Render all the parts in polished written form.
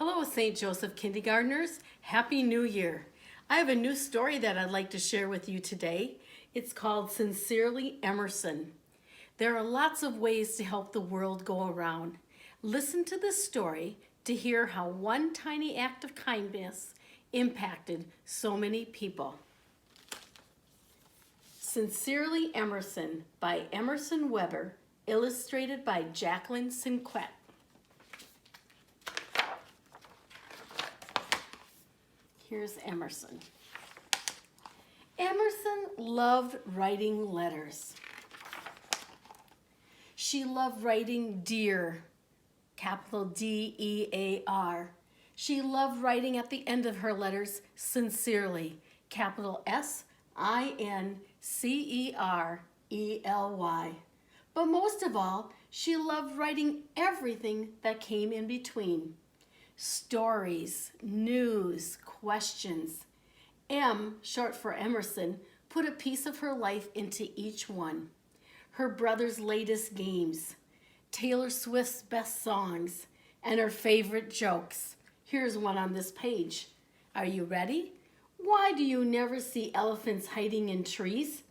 Hello, St. Joseph kindergartners. Happy New Year. I have a new story that I'd like to share with you today. It's called Sincerely Emerson. There are lots of ways to help the world go around. Listen to this story to hear how one tiny act of kindness impacted so many people. Sincerely Emerson by Emerson Weber, illustrated by Jacqueline Sinquette. Here's Emerson. Emerson loved writing letters. She loved writing dear, capital D-E-A-R. She loved writing at the end of her letters sincerely, capital S-I-N-C-E-R-E-L-Y. But most of all, she loved writing everything that came in between. Stories, news, questions. M, short for Emerson, put a piece of her life into each one. Her brother's latest games, Taylor Swift's best songs, and her favorite jokes. Here's one on this page. Are you ready? Why do you never see elephants hiding in trees?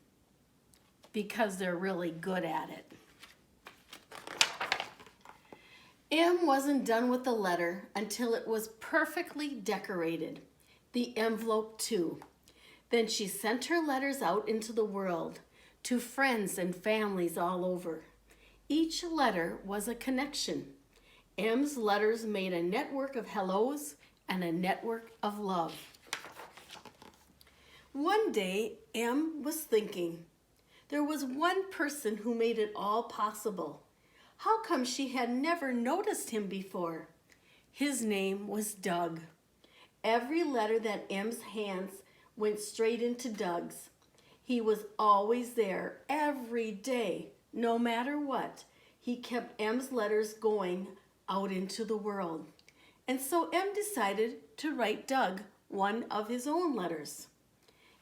Because they're really good at it. M wasn't done with the letter until it was perfectly decorated. The envelope too. Then she sent her letters out into the world to friends and families all over. Each letter was a connection. M's letters made a network of hellos and a network of love. One day, M was thinking, there was one person who made it all possible. How come she had never noticed him before? His name was Doug. Every letter that M's hands went straight into Doug's. He was always there every day, no matter what. He kept M's letters going out into the world. And so M decided to write Doug one of his own letters.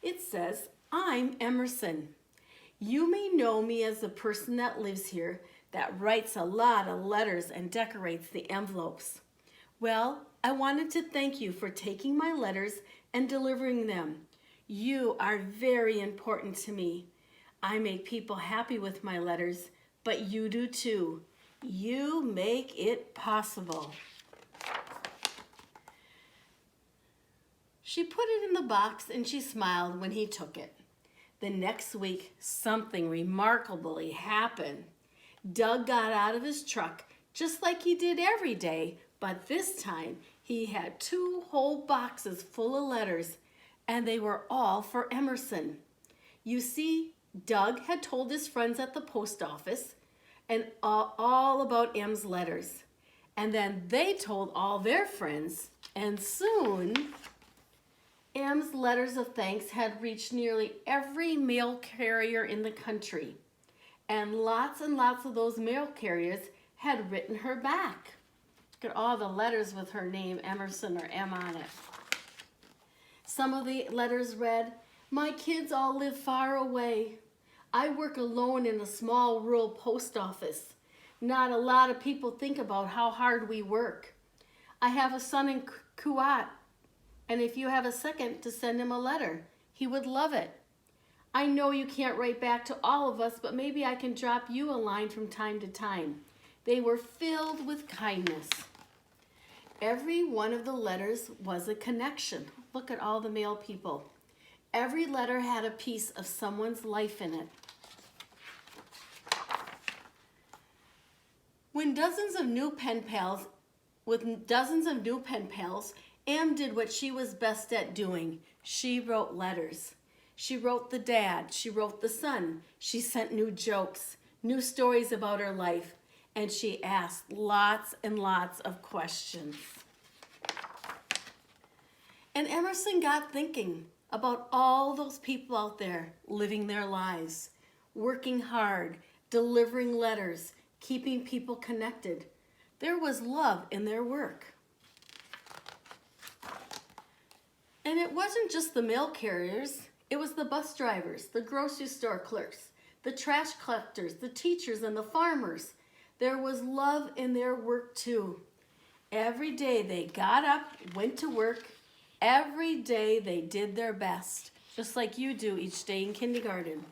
It says, I'm Emerson. You may know me as the person that lives here that writes a lot of letters and decorates the envelopes. Well, I wanted to thank you for taking my letters and delivering them. You are very important to me. I make people happy with my letters, but you do too. You make it possible. She put it in the box and she smiled when he took it. The next week, something remarkably happened. Doug got out of his truck just like he did every day, but this time he had 2 whole boxes full of letters, and they were all for Emerson. You see, Doug had told his friends at the post office and all about M's letters, and then they told all their friends, and soon M's letters of thanks had reached nearly every mail carrier in the country. And lots of those mail carriers had written her back. Look at all the letters with her name, Emerson or M on it. Some of the letters read, my kids all live far away. I work alone in a small rural post office. Not a lot of people think about how hard we work. I have a son in Kuwait, and if you have a second to send him a letter, he would love it. I know you can't write back to all of us, but maybe I can drop you a line from time to time. They were filled with kindness. Every one of the letters was a connection. Look at all the mail people. Every letter had a piece of someone's life in it. With dozens of new pen pals, Em did what she was best at doing. She wrote letters. She wrote the dad, she wrote the son, she sent new jokes, new stories about her life, and she asked lots and lots of questions. And Emerson got thinking about all those people out there living their lives, working hard, delivering letters, keeping people connected. There was love in their work. And it wasn't just the mail carriers. It was the bus drivers, the grocery store clerks, the trash collectors, the teachers, and the farmers. There was love in their work too. Every day they got up, went to work. Every day they did their best, just like you do each day in kindergarten.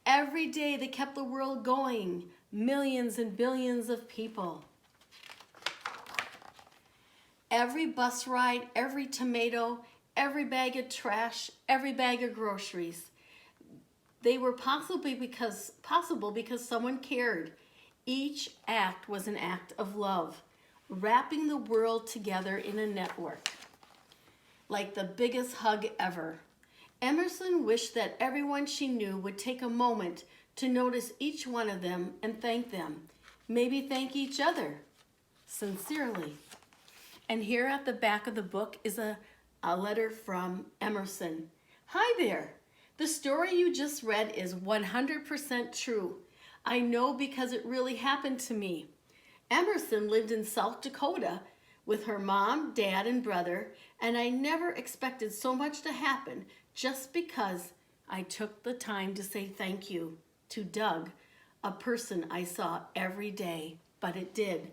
Every day they kept the world going, millions and billions of people. Every bus ride, every tomato, every bag of trash, every bag of groceries. They were possible because someone cared. Each act was an act of love, wrapping the world together in a network, like the biggest hug ever. Emerson wished that everyone she knew would take a moment to notice each one of them and thank them. Maybe thank each other, sincerely. And here at the back of the book is a letter from Emerson. Hi there. The story you just read is 100% true. I know because it really happened to me. Emerson lived in South Dakota with her mom, dad, and brother, and I never expected so much to happen just because I took the time to say thank you to Doug, a person I saw every day, but it did.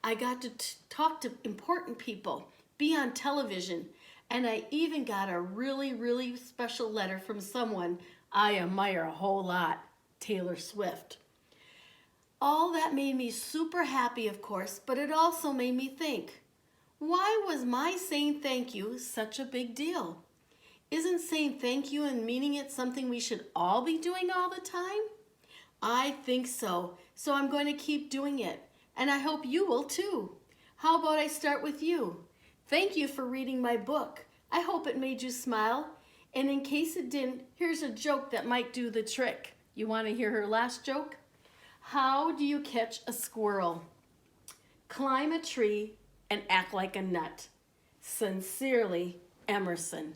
I got to talk to important people, be on television, and I even got a really, really special letter from someone I admire a whole lot, Taylor Swift. All that made me super happy, of course, but it also made me think, why was my saying thank you such a big deal? Isn't saying thank you and meaning it something we should all be doing all the time? I think so, so I'm going to keep doing it, and I hope you will too. How about I start with you? Thank you for reading my book. I hope it made you smile, and in case it didn't, here's a joke that might do the trick. You want to hear her last joke? How do you catch a squirrel? Climb a tree and act like a nut. Sincerely, Emerson.